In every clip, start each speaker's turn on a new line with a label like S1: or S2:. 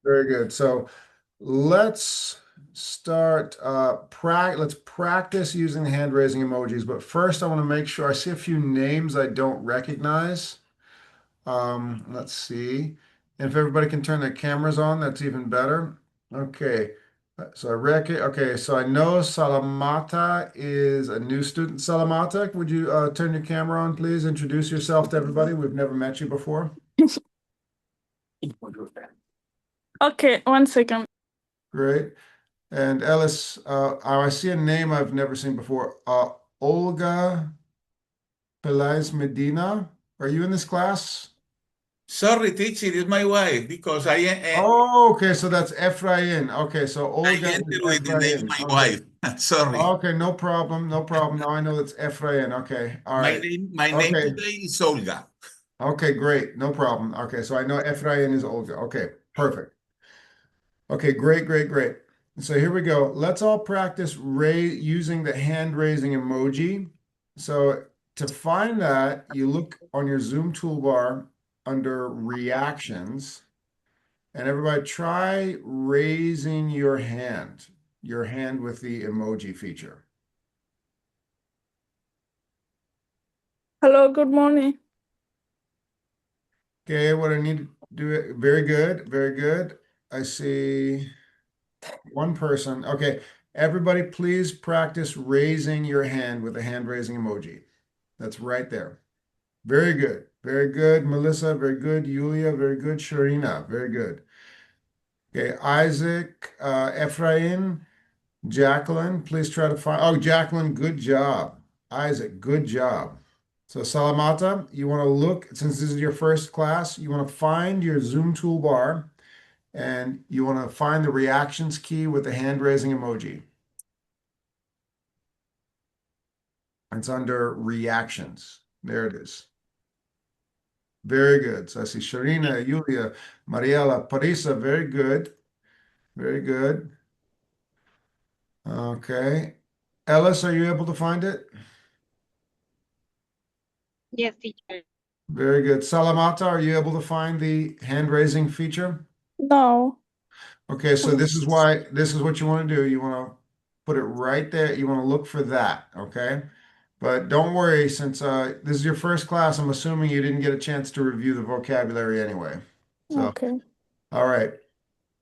S1: Very good. So let's start let's practice using the hand raising emojis. But first I want to make sure I see a few names I don't recognize. Let's see. And if everybody can turn their cameras on, that's even better. Okay. So okay, so I know Salamata is a new student. Salamata, would you turn your camera on, please? Introduce yourself to everybody. We've never met you before.
S2: Okay, 1 second.
S1: Great. And Ellis, I see a name I've never seen before. Olga Pelez Medina. Are you in this class?
S3: Sorry, teacher, it's my wife because
S1: Oh, okay. So that's Efrain. Okay. So
S3: I
S1: Olga is
S3: entered with the name
S1: Efrain.
S3: my
S1: Okay.
S3: wife. Sorry.
S1: Okay. No problem. No problem. Now I know it's Efrain. Okay. All
S3: My
S1: right.
S3: name
S1: Okay.
S3: today is Olga.
S1: Okay. Great. No problem. Okay. So I know Efrain is Olga. Okay. Perfect. Okay. Great. Great. Great. So here we go. Let's all practice using the hand raising emoji. So to find that, you look on your Zoom toolbar under reactions, and everybody try raising your hand with the emoji feature.
S2: Hello, good morning.
S1: Okay, what I need to do it. Very good. Very good. I see one person. Okay, everybody please practice raising your hand with the hand raising emoji. That's right there. Very good. Very good, Melissa. Very good, Yulia. Very good, Sharina. Very good. Okay, Isaac, Ephraim, Jacqueline, please try to find. Oh, Jacqueline, good job. Isaac, good job. So, Salamata, you want to look, since this is your first class, you want to find your Zoom toolbar and you want to find the reactions key with the hand raising emoji. It's under reactions. There it is. Very good. So I see Sharina, Yulia, Mariela, Parisa, very good. Very good. Okay. Ellis, are you able to find it?
S4: Yes, teacher.
S1: Very good. Salamata, are you able to find the hand raising feature?
S2: No.
S1: Okay, so this is what you want to do. You want to put it right there. You want to look for that, okay? But don't worry, since this is your first class, I'm assuming you didn't get a chance to review the vocabulary anyway. So,
S2: Okay.
S1: all right.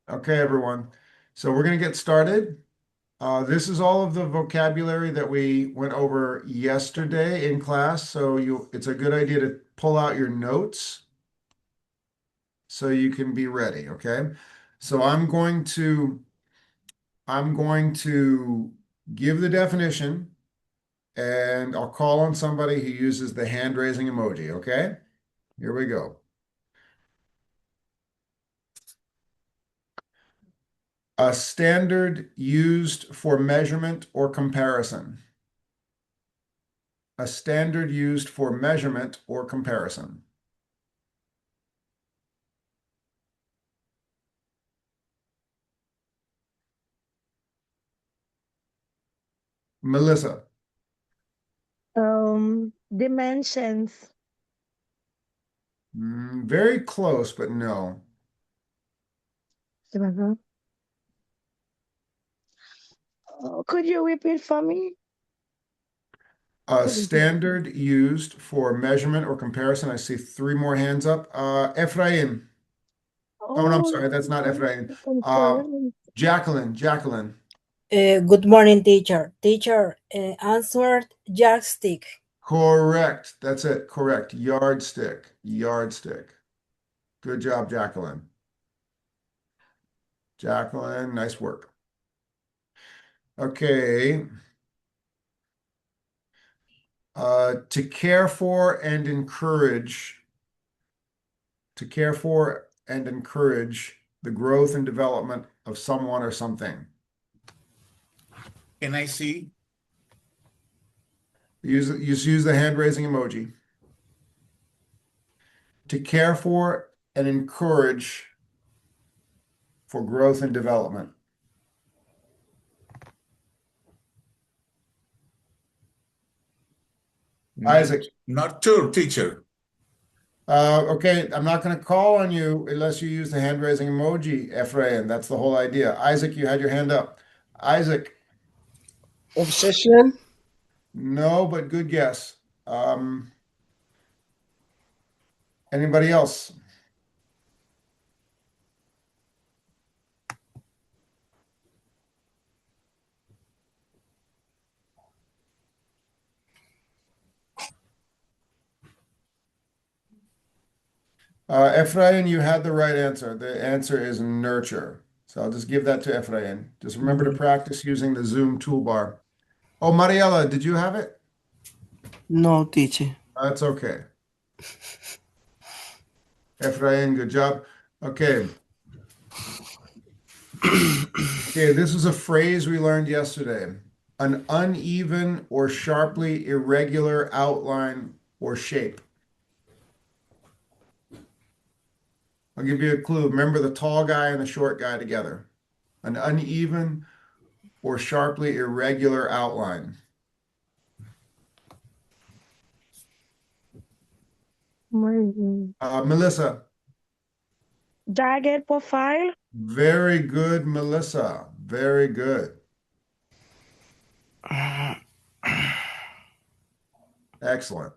S1: Okay, everyone. So we're going to get started. This is all of the vocabulary that we went over yesterday in class. So it's a good idea to pull out your notes so you can be ready, okay? So I'm going to give the definition and I'll call on somebody who uses the hand raising emoji, okay? Here we go. A standard used for measurement or comparison. A standard used for measurement or comparison. Melissa.
S4: Dimensions.
S1: Very close, but no.
S4: Could you repeat for me?
S1: A standard used for measurement or comparison. I see three more hands up. Ephraim. Oh, no, I'm sorry. That's not Ephraim. Jacqueline.
S5: Good morning, teacher. Teacher answered yardstick.
S1: Correct. That's it. Correct. Yardstick. Good job, Jacqueline. Nice work. Okay. To care for and encourage. To care for and encourage the growth and development of someone or something.
S3: Can I see?
S1: Use the hand raising emoji. To care for and encourage for growth and development. Isaac.
S3: Not sure, teacher.
S1: Okay, I'm not going to call on you unless you use the hand raising emoji, Ephraim. That's the whole idea. Isaac, you had your hand up. Isaac,
S6: Obsession.
S1: no, but good guess. Anybody else? Ephraim, you had the right answer. The answer is nurture. So I'll just give that to Ephraim. Just remember to practice using the Zoom toolbar. Oh, Mariela, did you have it?
S6: No, teacher.
S1: That's okay. Ephraim, good job. Okay. Okay, this is a phrase we learned yesterday. An uneven or sharply irregular outline or shape. I'll give you a clue. Remember the tall guy and the short guy together. An uneven or sharply irregular outline. Melissa.
S4: Jagged profile.
S1: Very good, Melissa. Very good. Excellent.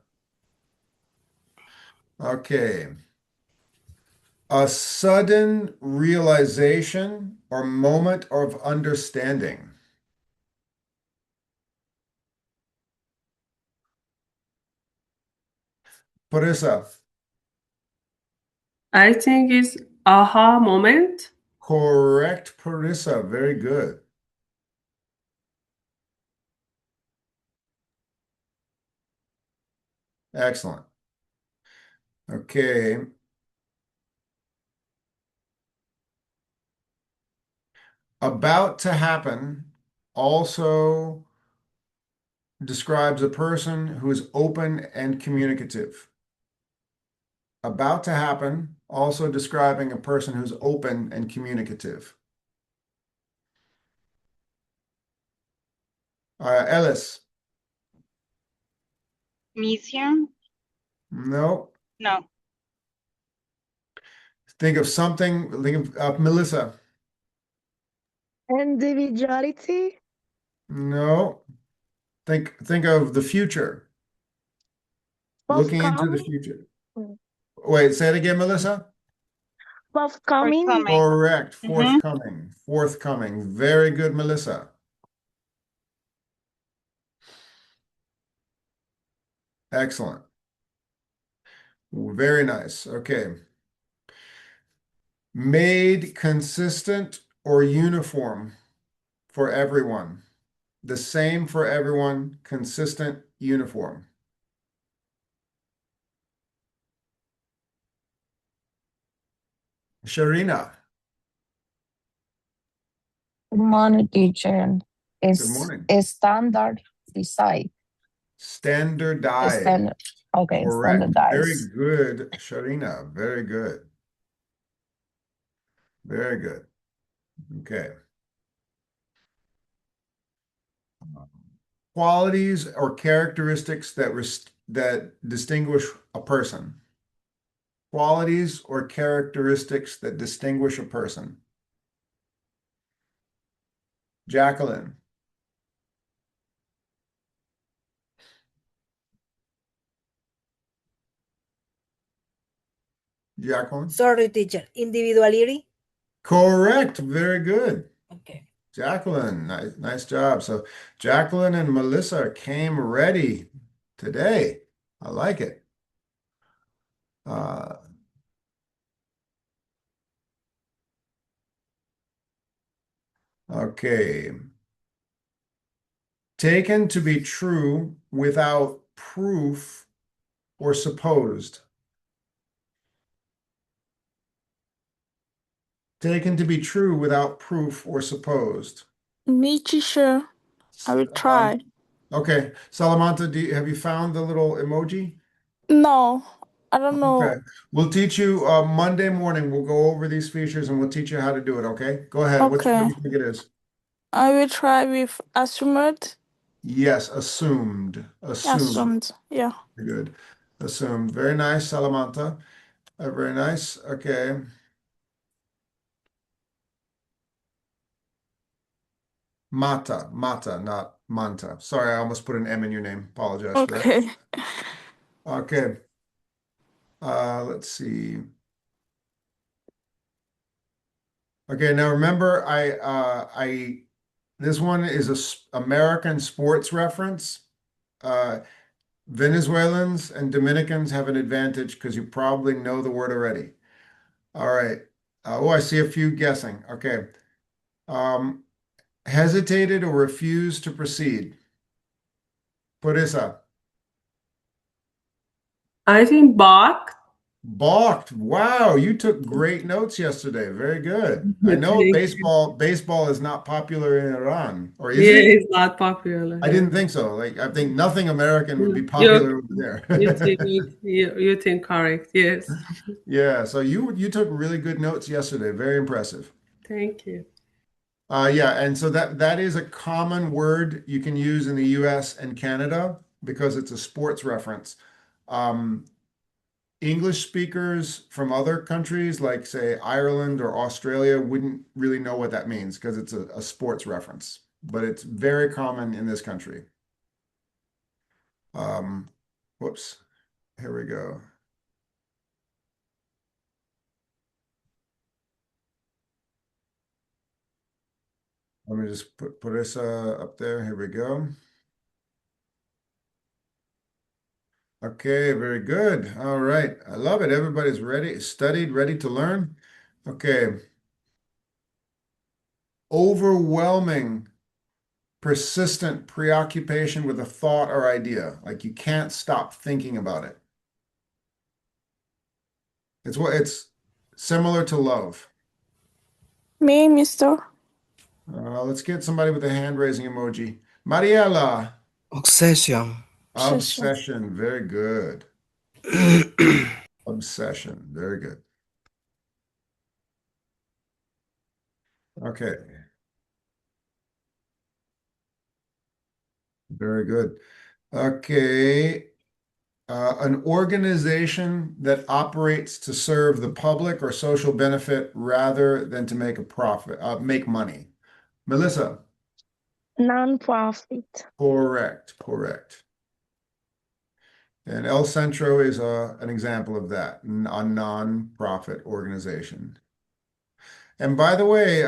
S1: Okay. A sudden realization or moment of understanding. Parissa.
S7: I think it's aha moment.
S1: Correct, Parissa. Very good. Excellent. Okay. About to happen also describes a person who is open and communicative. About to happen also describing a person who's open and communicative. Ellis.
S8: Mission?
S1: No.
S8: No.
S1: Think of something. Think of Melissa.
S4: Individuality.
S1: No. Think of the future. Looking into the
S4: Forthcoming.
S1: future. Wait, say it again, Melissa.
S4: Forthcoming.
S8: Forthcoming.
S1: Correct. Forthcoming. Forthcoming. Very good, Melissa. Excellent. Very nice. Okay. Made consistent or uniform for everyone. The same for everyone, consistent, uniform. Sharina.
S9: Good morning, teacher.
S1: Good
S9: It's
S1: morning.
S9: a standard design.
S1: Standardized.
S9: Okay,
S1: Correct. Very
S9: standardized.
S1: good, Sharina. Very good. Very good. Okay. Qualities or characteristics that distinguish a person. Qualities or characteristics that distinguish a person. Jacqueline. Jacqueline.
S5: Sorry, teacher. Individuality.
S1: Correct. Very good.
S5: Okay.
S1: Jacqueline, nice job. So Jacqueline and Melissa came ready today. I like it. Okay. Taken to be true without proof or supposed. Taken to be true without proof or supposed.
S2: Me, teacher. I will try.
S1: Okay. Salamanta, have you found the little emoji?
S2: No, I don't know.
S1: Okay. We'll teach you Monday morning. We'll go over these features and we'll teach you how to do it. Okay. Go ahead. What do
S2: Okay.
S1: you think it is?
S2: I will try with assumed.
S1: Yes, assumed. Assumed.
S2: Assumed. Yeah.
S1: Very good. Assumed. Very nice, Salamanta. Very nice. Okay. Mata, not Manta. Sorry, I almost put an M in your name. Apologize for that.
S2: Okay.
S1: Okay. Let's see. Okay, now remember, this one is American sports reference. Venezuelans and Dominicans have an advantage because you probably know the word already. All right. Oh, I see a few guessing. Okay. Hesitated or refused to proceed. Purisa.
S7: I think balked.
S1: Balked. Wow, you took great notes yesterday. Very good. I know
S7: Thank
S1: baseball is not popular in Iran, or is
S7: Yeah,
S1: it?
S7: it's not popular.
S1: I didn't think so. Like, I think nothing American would be
S7: You
S1: popular over there.
S7: you think correct. Yes.
S1: Yeah, so you took really good notes yesterday. Very impressive.
S7: Thank you.
S1: Yeah, and so that is a common word you can use in the US and Canada because it's a sports reference. English speakers from other countries, like say Ireland or Australia, wouldn't really know what that means because it's a sports reference, but it's very common in this country. Whoops, here we go. Let me just put this up there. Here we go. Okay, very good. All right. I love it. Everybody's ready, studied, ready to learn. Okay. Overwhelming, persistent preoccupation with a thought or idea. Like you can't stop thinking about it. It's similar to love.
S2: Me, mister.
S1: Let's get somebody with a hand raising emoji. Mariela.
S6: Obsession.
S1: Obsession. Very good. Obsession. Very good. Okay. Very good. Okay. An organization that operates to serve the public or social benefit rather than to make a profit, make money. Melissa.
S4: Non-profit.
S1: Correct. And El Centro is a example of that, a non-profit organization. And by the way,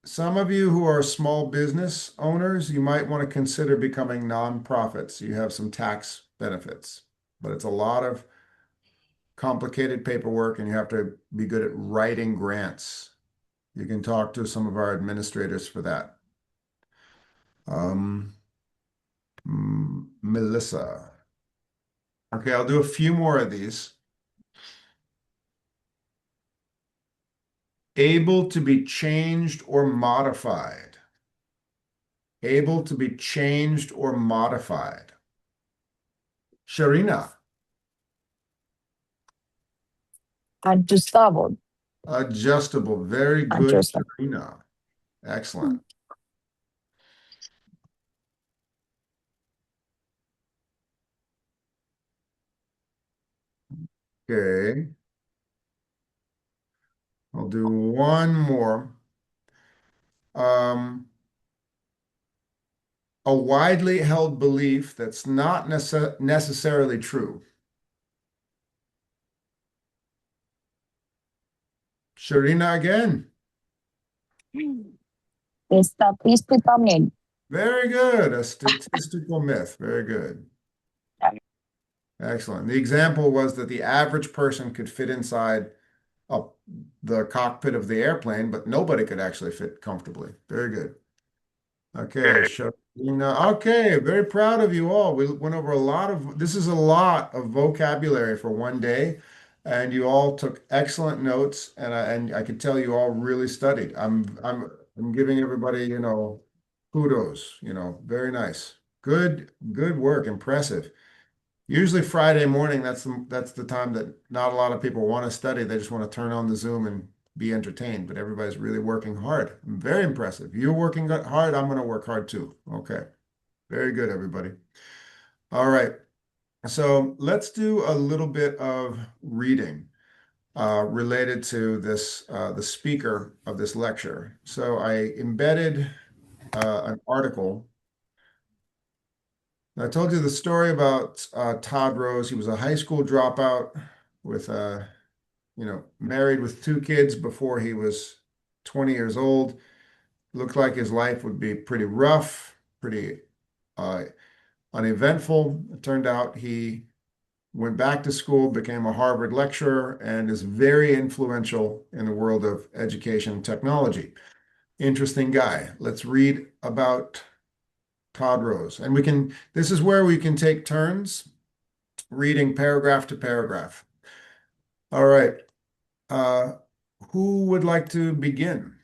S1: some of you who are small business owners, you might want to consider becoming nonprofits. You have some tax benefits, but it's a lot of complicated paperwork and you have to be good at writing grants. You can talk to some of our administrators for that. Melissa. Okay, I'll do a few more of these. Able to be changed or modified. Able to be changed or modified. Sharina.
S9: Adjustable.
S1: Adjustable. Very good,
S9: Adjustable.
S1: Sharina. Excellent. Okay. I'll do one more. A widely held belief that's not necessarily true. Sharina again.
S9: Statistical myth.
S1: Very good. A statistical myth. Very good. Excellent. The example was that the average person could fit inside the cockpit of the airplane, but nobody could actually fit comfortably. Very good. Okay, Sharina. Okay, very proud of you all. We went over this is a lot of vocabulary for one day, and you all took excellent notes, and I could tell you all really studied. I'm giving everybody, kudos, very nice. Good work, impressive. Usually Friday morning, that's the time that not a lot of people want to study. They just want to turn on the Zoom and be entertained, but everybody's really working hard. Very impressive. You're working hard, I'm going to work hard too. Okay. Very good, everybody. All right. So let's do a little bit of reading related to this, the speaker of this lecture. So I embedded an article. I told you the story about Todd Rose. He was a high school dropout with, married with 2 kids before he was 20 years old. Looked like his life would be pretty rough, pretty uneventful. It turned out he went back to school, became a Harvard lecturer, and is very influential in the world of education and technology. Interesting guy. Let's read about Todd Rose. And this is where we can take turns reading paragraph to paragraph. All right. Who would like to begin?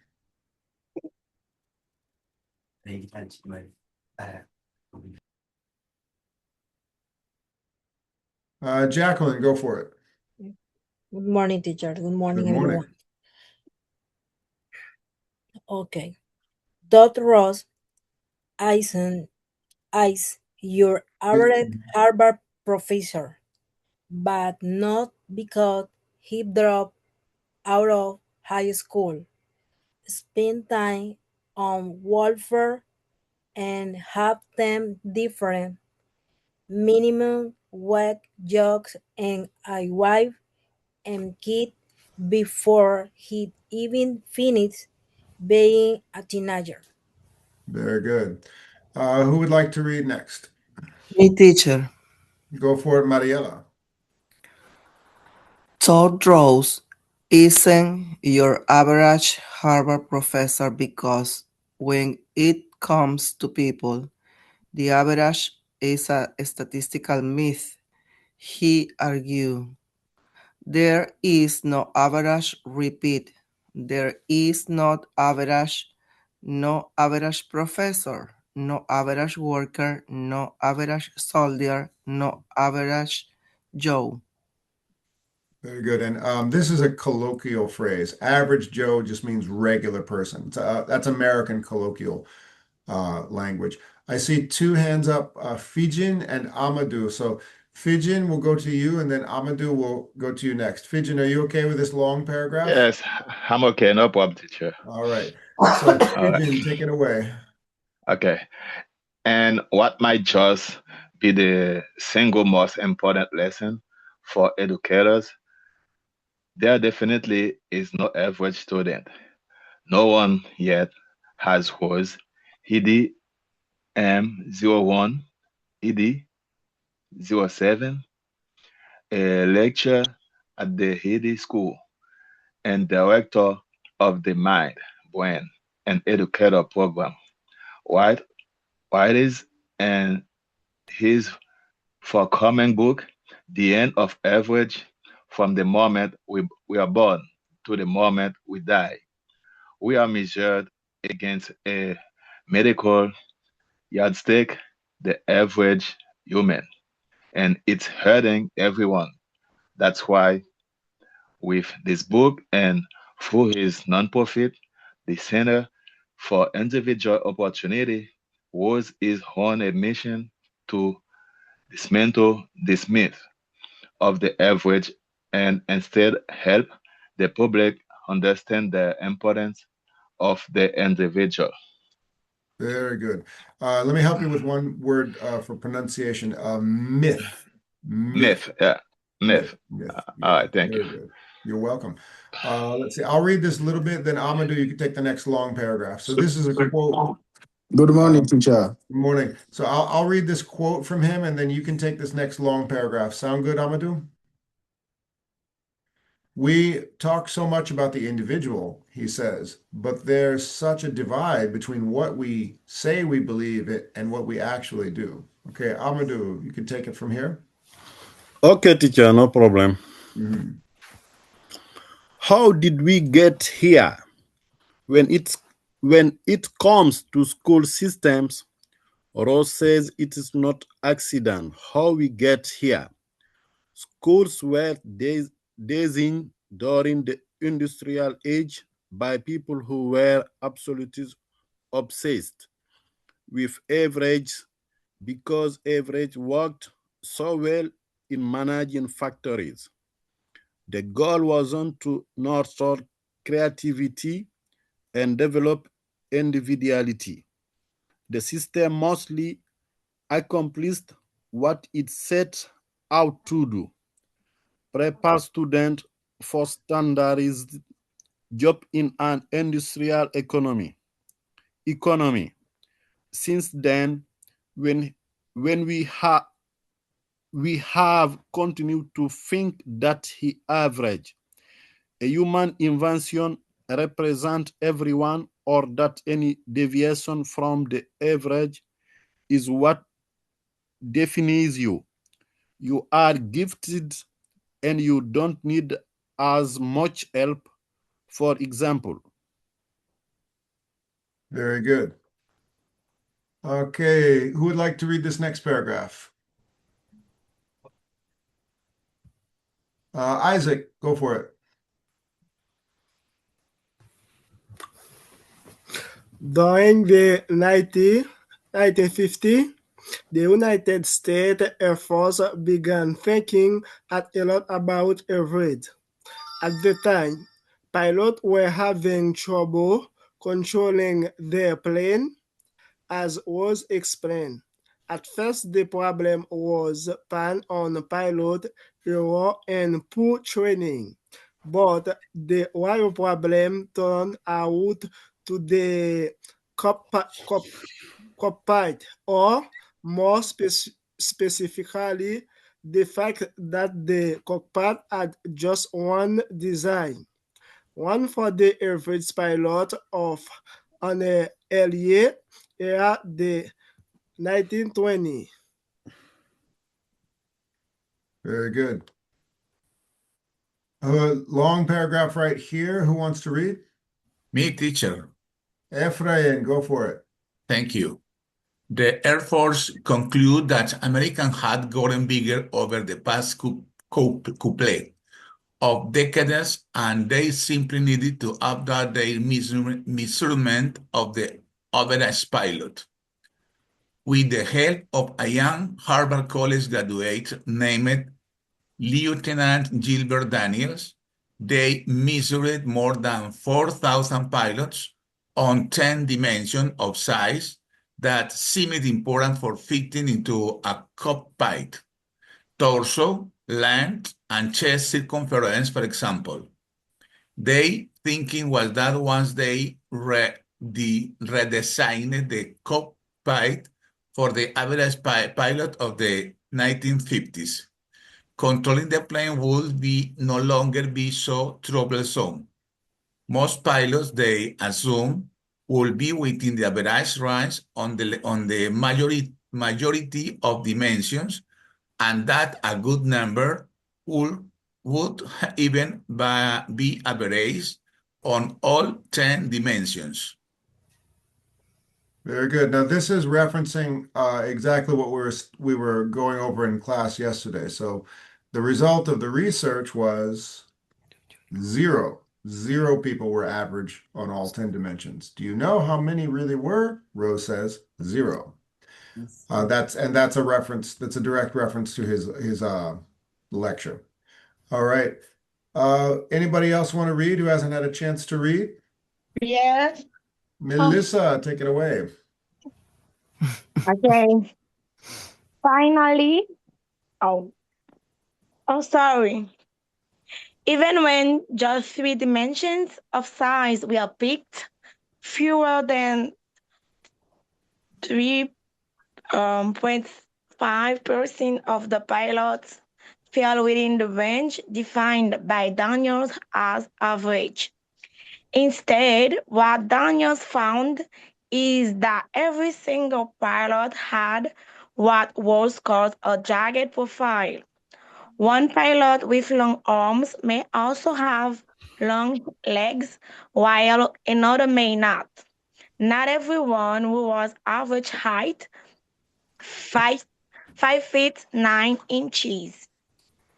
S1: Jacqueline, go for it.
S5: Good morning, teacher. Good morning,
S1: Good morning.
S5: everyone. Okay. Dr. Ross is your average Harvard professor, but not because he dropped out of high school, spent time on welfare, and have them different minimum wage jobs and a wife and kid before he even finished being a teenager.
S1: Very good. Who would like to read next?
S6: Me, teacher.
S1: Go for it, Mariela.
S6: Todd Rose isn't your average Harvard professor because when it comes to people, the average is a statistical myth, he argued. There is no average repeat. There is not average, no average professor, no average worker, no average soldier, no average Joe.
S1: Very good. And this is a colloquial phrase. Average Joe just means regular person. That's American colloquial language. I see 2 hands up, Fijin and Amadou. So Fijin will go to you, and then Amadou will go to you next. Fijin, are you okay with this long paragraph?
S8: Yes, I'm okay. No problem, teacher.
S1: All right. So Fijin, take it away.
S8: Okay. And what might just be the single most important lesson for educators? There definitely is no average student. No one yet has was ED M01, ED 07, a lecturer at the ED school, and director of the Mind, Brain, and Educator program. White, White is and his forthcoming book, The End of Average, from the moment we are born to the moment we die. We are measured against a medical yardstick, the average human, and it's hurting everyone. That's why, with this book and through his nonprofit, the Center for Individual Opportunity, was his on a mission to dismantle this myth of the average and instead help the public understand the importance of the individual.
S1: Very good. Let me help you with one word for pronunciation. Myth.
S8: Myth, yeah, myth.
S1: Myth.
S8: All right, thank
S1: Very
S8: you.
S1: good. You're welcome. Let's see. I'll read this a little bit, then Amadou, you can take the next long paragraph. So this is a quote.
S10: Good morning, teacher.
S1: Good morning. So I'll read this quote from him, and then you can take this next long paragraph. Sound good, Amadou? We talk so much about the individual, he says, but there's such a divide between what we say we believe it and what we actually do. Okay, Amadou, you can take it from here.
S10: Okay, teacher, no problem.
S1: Mhm.
S10: How did we get here? When it comes to school systems, Ross says it is not accident how we get here. Schools were designed during the industrial age by people who were absolutely obsessed with average because average worked so well in managing factories. The goal wasn't to nurture creativity and develop individuality. The system mostly accomplished what it set out to do: prepare students for standardized job in an industrial economy. Since then, when we have continued to think that the average, a human invention, represents everyone, or that any deviation from the average is what defines you. You are gifted and you don't need as much help. For example,
S1: Very good. Okay, who would like to read this next paragraph? Isaac, go for it.
S11: During the 1950, the United States Air Force began thinking a lot about average. At the time, pilots were having trouble controlling their plane, as was explained. At first, the problem was on pilot error and poor training, but the real problem turned out to the cockpit, or more specifically, the fact that the cockpit had just one design, one for the average pilot of an earlier era, the 1920.
S1: Very good. A long paragraph right here. Who wants to read?
S3: Me, teacher.
S1: Efrain, go for it.
S3: Thank you. The Air Force concluded that Americans had gotten bigger over the past couple of decades, and they simply needed to update their measurement of the average pilot. With the help of a young Harvard College graduate named Lieutenant Gilbert Daniels, they measured more than 4,000 pilots on 10 dimensions of size that seemed important for fitting into a cockpit: torso, length, and chest circumference, for example. Their thinking was that once they redesigned the cockpit for the average pilot of the 1950s, controlling the plane would no longer be so troublesome. Most pilots, they assume, will be within the average range on the majority of dimensions, and that a good number would even be average on all 10 dimensions.
S1: Very good. Now, this is referencing exactly what we were going over in class yesterday. So the result of the research was zero. 0 people were average on all 10 dimensions. Do you know how many really were? Rose says 0. That's a reference. That's a direct reference to his lecture. All right. Anybody else want to read who hasn't had a chance to read?
S4: Yes.
S1: Melissa, take it away.
S4: Okay. Finally, sorry. Even when just 3 dimensions of size were picked, fewer than 3.5% of the pilots fell within the range defined by Daniels as average. Instead, what Daniels found is that every single pilot had what was called a jagged profile. One pilot with long arms may also have long legs, while another may not. Not everyone who was average height, 5'9"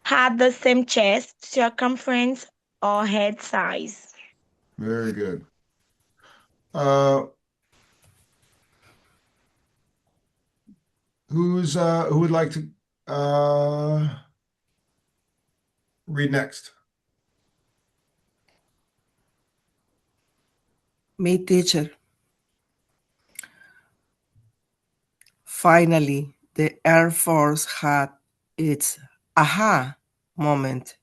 S4: had the same chest circumference or head size.
S1: Very good. Who would like to Read next.
S6: Me, teacher. Finally, the Air Force had its aha moment.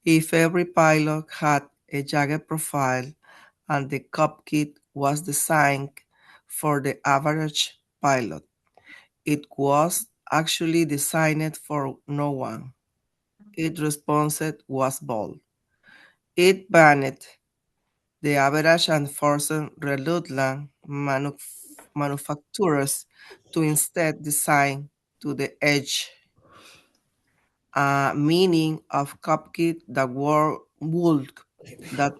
S6: If every pilot had a jagged profile and the cockpit was designed for the average pilot, it was actually designed for no one. Its response was bold. It banned the average and forced redundant manufacturers to instead design to the edge, meaning of cockpit that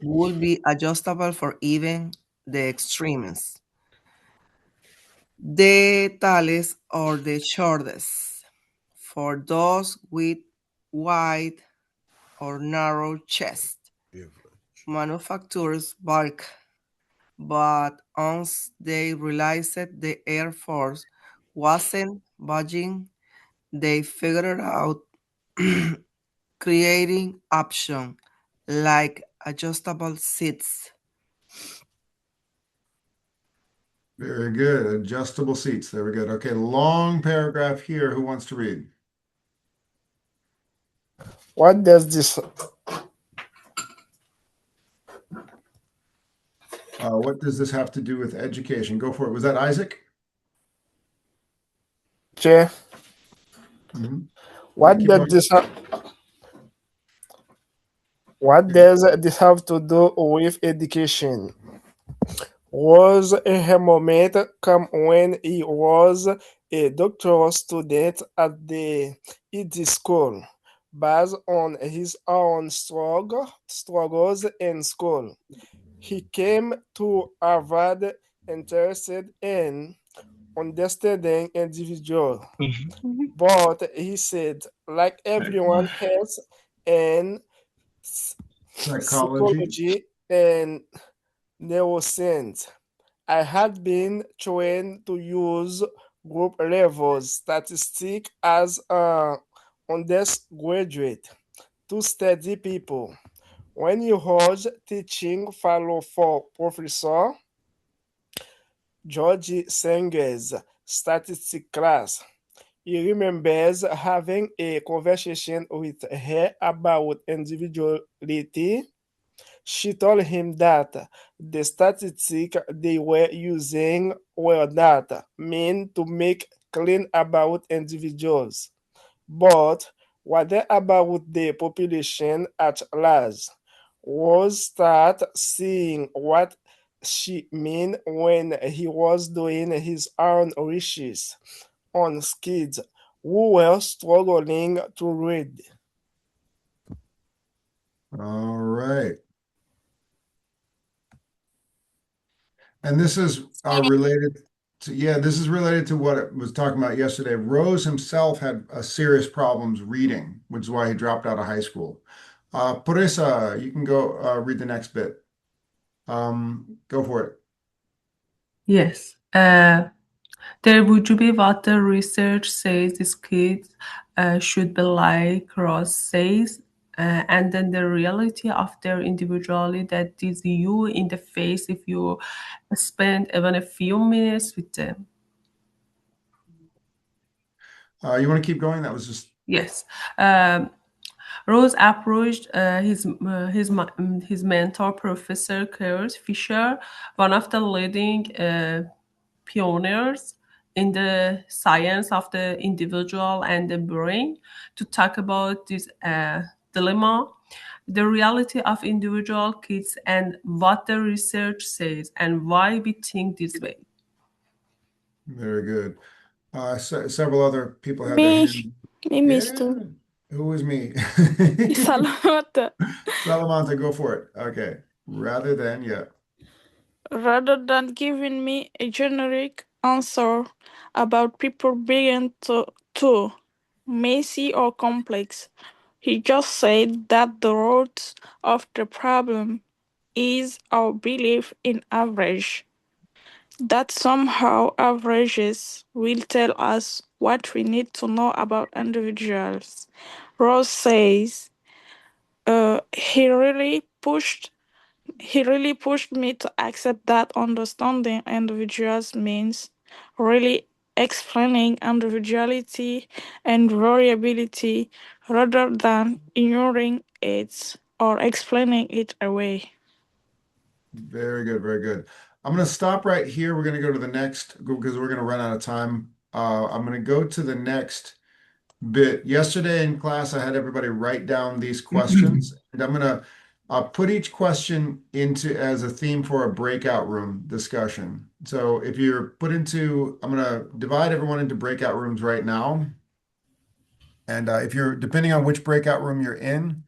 S6: would be adjustable for even the extremes, the tallest or the shortest, for those with wide or narrow chest. Manufacturers balk, but once they realized the Air Force wasn't budging, they figured out creating options like adjustable seats.
S1: Very good. Adjustable seats. Very good. Okay, long paragraph here. Who wants to read?
S11: What does this
S1: What does this have to do with education? Go for it. Was that Isaac?
S11: Chair?
S1: Mhm.
S11: What
S1: Keep
S11: does
S1: going.
S11: this What does this have to do with education? Was a moment come when he was a doctoral student at the ED school, based on his own struggles in school. He came to Harvard interested in understanding individuals, but he said, like everyone else in
S1: Psychology.
S11: psychology and neuroscience, I had been trained to use group level statistics as an undergraduate to study people. When you was teaching fellow for Professor George Sanger's statistics class, he remembers having a conversation with her about individuality. She told him that the statistics they were using were not meant to make claim about individuals, but rather about the population at large. Was start seeing what she mean when he was doing his own research on kids who were struggling to read.
S1: All right. And this is related to, this is related to what it was talking about yesterday. Rose himself had serious problems reading, which is why he dropped out of high school. Purisa, you can go read the next bit. Go for it.
S7: Yes. There would be what the research says these kids should be like, Ross says, and then the reality of their individuality that is you in the face if you spend even a few minutes with them.
S1: You want to keep going? That was just
S7: Yes. Rose approached his mentor, Professor Kurt Fisher, one of the leading pioneers in the science of the individual and the brain, to talk about this dilemma, the reality of individual kids, and what the research says and why we think this way.
S1: very good. Several other people had their
S2: Me,
S1: hand.
S2: me, Mister.
S1: Who was me?
S2: Salamata.
S1: Salamanta, go for it. Okay. Rather than,
S2: Rather than giving me a generic answer about people being too messy or complex, he just said that the root of the problem is our belief in average. that somehow averages will tell us what we need to know about individuals. Ross says, he really pushed me to accept that understanding individuals means really explaining individuality and variability rather than ignoring it or explaining it away.
S1: Very good, very good. I'm going to stop right here. We're going to go to the next because we're going to run out of time. I'm going to go to the next bit. Yesterday in class, I had everybody write down these questions, and I'm going to put each question into as a theme for a breakout room discussion. So if you're put into, I'm going to divide everyone into breakout rooms right now. And if you're, depending on which breakout room you're in,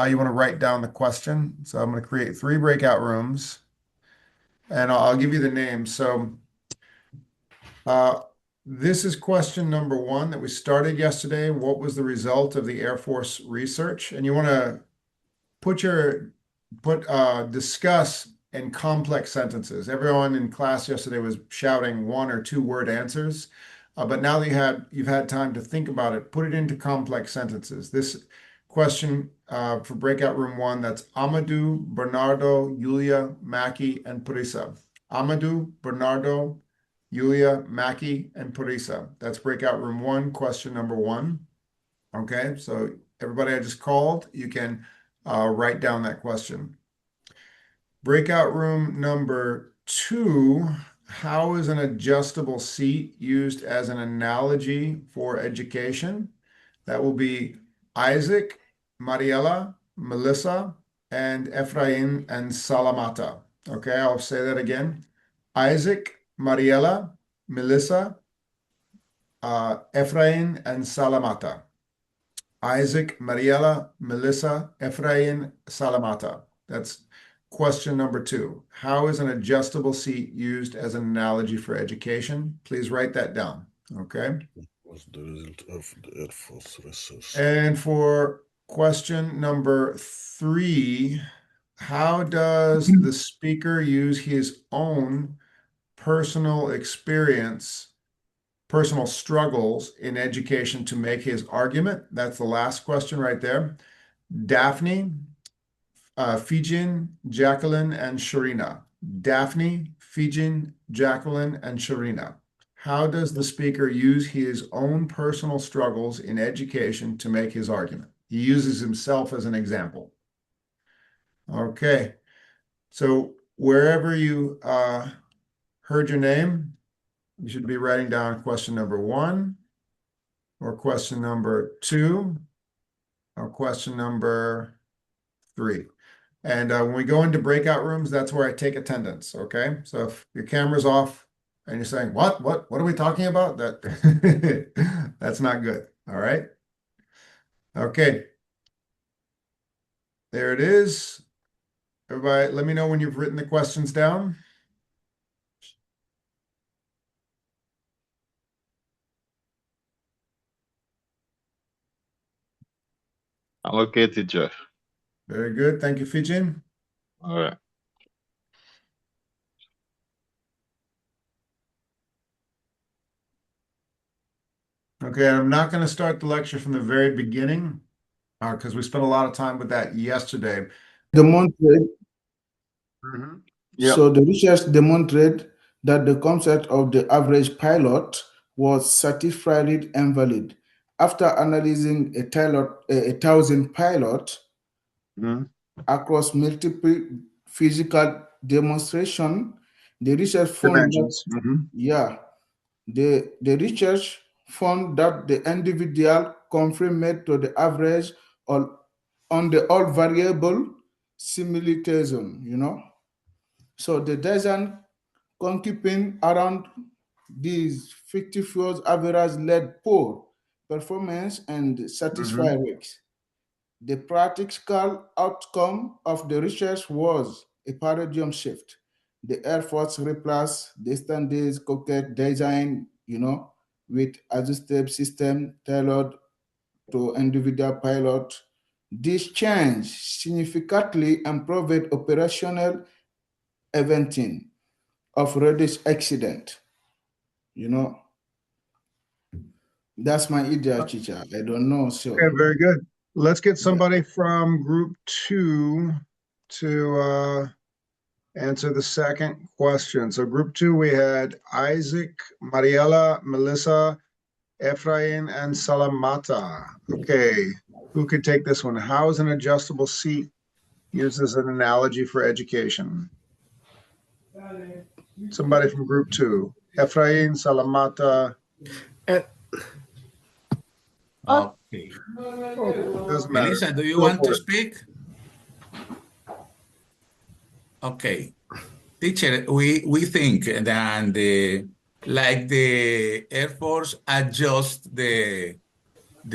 S1: you want to write down the question. So I'm going to create 3 breakout rooms, and I'll give you the names. So this is question number 1 that we started yesterday. What was the result of the Air Force research? And you want to discuss in complex sentences. Everyone in class yesterday was shouting 1 or 2 word answers, but now that you've had time to think about it, put it into complex sentences. This question for breakout room 1, that's Amadou, Bernardo, Yulia, Mackie, and Parisa. Amadou, Bernardo, Yulia, Mackie, and Parisa. That's breakout room 1, question number 1. Okay, so everybody I just called, you can write down that question. Breakout room number 2, how is an adjustable seat used as an analogy for education? That will be Isaac, Mariela, Melissa, and Ephraim and Salamata. Okay, I'll say that again. Isaac, Mariela, Melissa, Ephraim, and Salamata. Isaac, Mariela, Melissa, Ephraim, Salamata. That's question number 2. How is an adjustable seat used as an analogy for education? Please write that down. Okay.
S10: What's the result of the Air Force research?
S1: And for question number 3, how does the speaker use his own personal experience, personal struggles in education to make his argument? That's the last question right there. Daphne, Fijin, Jacqueline, and Sharina. Daphne, Fijin, Jacqueline, and Sharina. How does the speaker use his own personal struggles in education to make his argument? He uses himself as an example. Okay. So wherever you heard your name, you should be writing down question number 1 or question number 2 or question number 3. And when we go into breakout rooms, that's where I take attendance, okay? So if your camera's off and you're saying, what are we talking about? That's not good, all right? Okay. There it is. Everybody, let me know when you've written the questions down.
S8: I'm okay, teacher.
S1: Very good. Thank you, Fijin.
S8: All right.
S1: Okay, I'm not going to start the lecture from the very beginning because we spent a lot of time with that yesterday.
S12: Demonstrate.
S1: Yep.
S12: So the research demonstrated that the concept of the average pilot was certified invalid. After analyzing 1,000 pilots across multiple physical demonstration, the research found that, the research found that the individual conformed to the average on the all variable simultaneism, So the design keeping around these 50 fuels average led poor performance and satisfied rates. The practical outcome of the research was a paradigm shift. The Air Force replaced the standard cockpit design, with adjustable system tailored to individual pilot. This change significantly improved operational eventing. of Reddish accident. You know, that's my idea, teacher. I don't know. So
S1: Okay, very good. Let's get somebody from group 2 to answer the second question. So group 2, we had Isaac, Mariela, Melissa, Ephraim, and Salamata. Okay, who could take this one? How is an adjustable seat used as an analogy for education? Somebody from group 2. Ephraim, Salamata.
S3: Okay.
S1: Doesn't matter.
S3: Melissa, do you
S1: Go
S3: want
S1: for
S3: to
S1: it.
S3: speak? Okay. Teacher, we think that like the Air Force adjust the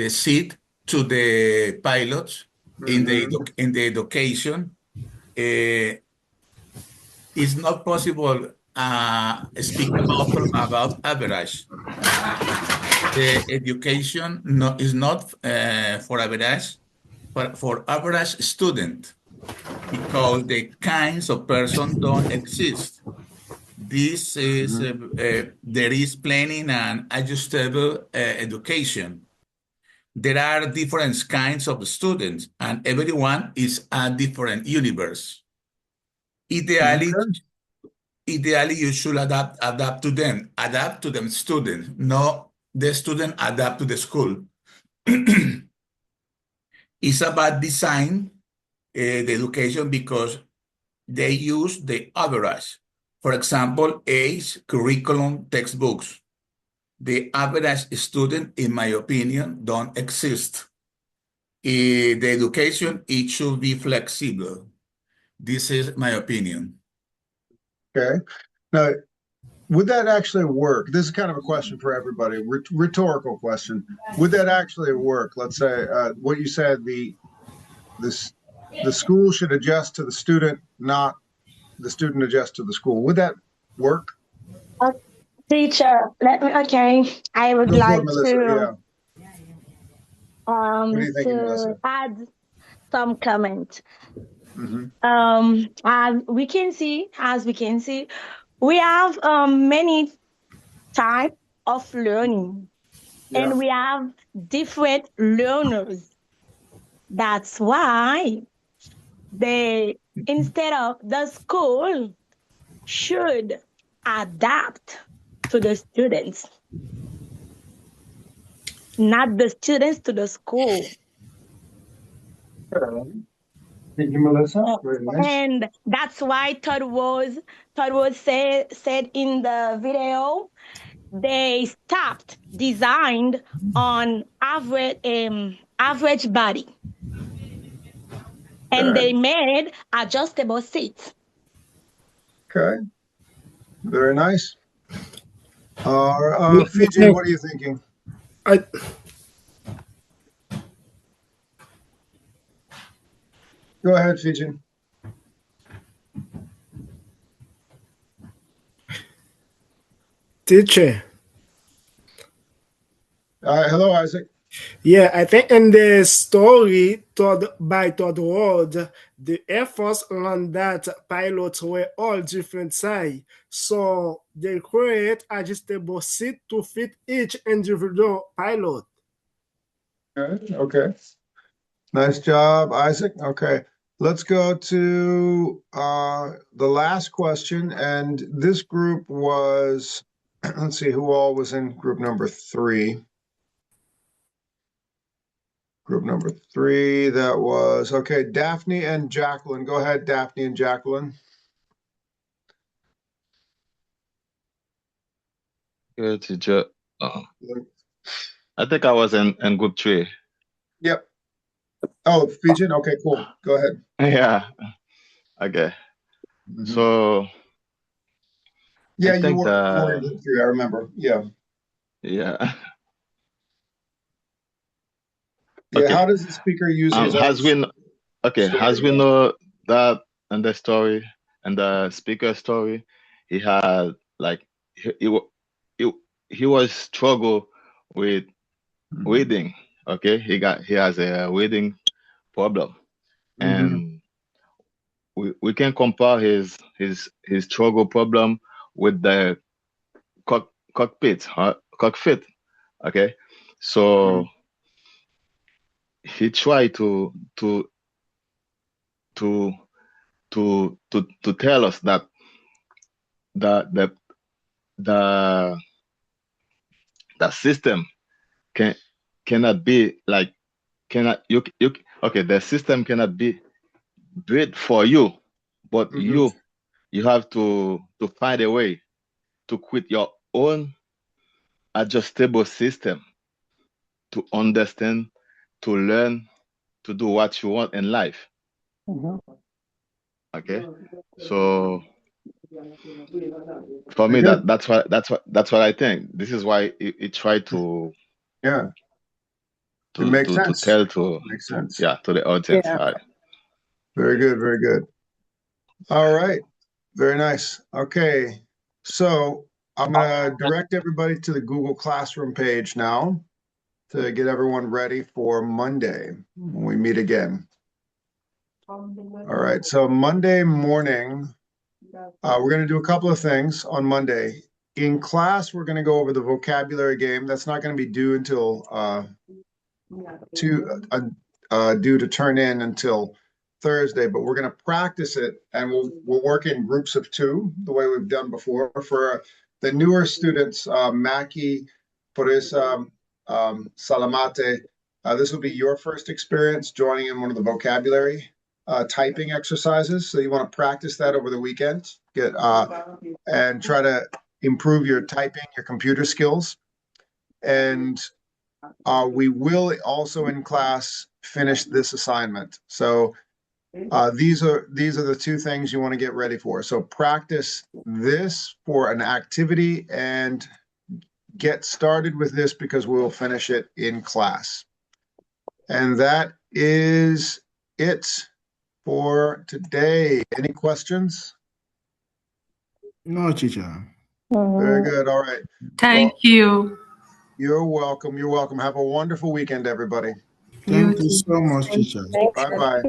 S3: seat to the pilots in the education, it's not possible speak often about average. The education is not for average, but for average student, because the kinds of person don't exist. This is there is planning and adjustable education. There are different kinds of students, and everyone is a different universe. Ideally, you should adapt to them, students, not the student adapt to the school. It's about design the education because they use the average. For example, age, curriculum, textbooks. The average student, in my opinion, don't exist. The education, it should be flexible. This is my opinion.
S1: Okay. Now, would that actually work? This is kind of a question for everybody, rhetorical question. Would that actually work? Let's say what you said, the school should adjust to the student, not the student adjust to the school. Would that work?
S4: Teacher, I would
S1: Go for
S4: like
S1: it, Melissa. What do you think,
S4: to
S1: Melissa?
S4: add some comment.
S1: Mm-hmm.
S4: As we can see, we have many types of learning, and we have different learners. That's why instead of the school should adapt to the students, not the students to the school.
S1: Thank you, Melissa. Very nice.
S4: And that's why Todd was said in the video, they stopped designed on average body, and they made adjustable seats.
S1: Okay. Very nice. Fiji, what are you thinking? Go ahead, Fiji.
S11: Teacher.
S1: Hello, Isaac.
S11: Yeah, I think in the story by Todd Ward, the Air Force learned that pilots were all different size, so they create adjustable seat to fit each individual pilot.
S1: Okay. Nice job, Isaac. Okay. Let's go to the last question. And this group was, let's see who all was in group number 3. Group number 3, that was, okay, Daphne and Jacqueline. Go ahead, Daphne and Jacqueline.
S8: Good teacher. I think I was in group 3.
S1: Yep. Oh, Fijian? Okay, cool. Go ahead.
S8: Yeah. Okay. So
S1: yeah,
S8: I think
S1: you were in group 3, I remember. Yeah.
S8: Yeah.
S1: Yeah, okay. How does the speaker use his
S8: as we know that in the story and the speaker story, he had like he was struggle with reading. Okay, he has a reading problem, and we can compare his struggle problem with the cockpit. Okay, so he tried to tell us that the system cannot be like okay, the system cannot be built for you, but you have to find a way to quit your own adjustable system to understand, to learn, to do what you want in life. Okay, so for me, that's what I think. This is why it tried to
S1: it makes sense.
S8: tell to
S1: makes sense.
S8: to the audience.
S5: Yeah.
S8: Right.
S1: Very good, very good. All right, very nice. Okay, so I'm gonna direct everybody to the Google Classroom page now to get everyone ready for Monday when we meet again. All right, so Monday morning, we're going to do a couple of things on Monday. In class, we're going to go over the vocabulary game. That's not going to be due until due to turn in until Thursday, but we're going to practice it, and we'll work in groups of 2, the way we've done before. For the newer students, Maki, Porisa, Salamate, this will be your first experience joining in one of the vocabulary typing exercises. So you want to practice that over the weekend, and try to improve your typing, your computer skills. And we will also in class finish this assignment. So these are the 2 things you want to get ready for. So practice this for an activity and get started with this because we'll finish it in class. And that is it for today. Any questions?
S12: No, teacher.
S1: Very good. All right.
S7: Thank you.
S1: You're welcome. You're welcome. Have a wonderful weekend, everybody.
S12: Thank you so much, teacher.
S1: Bye-bye.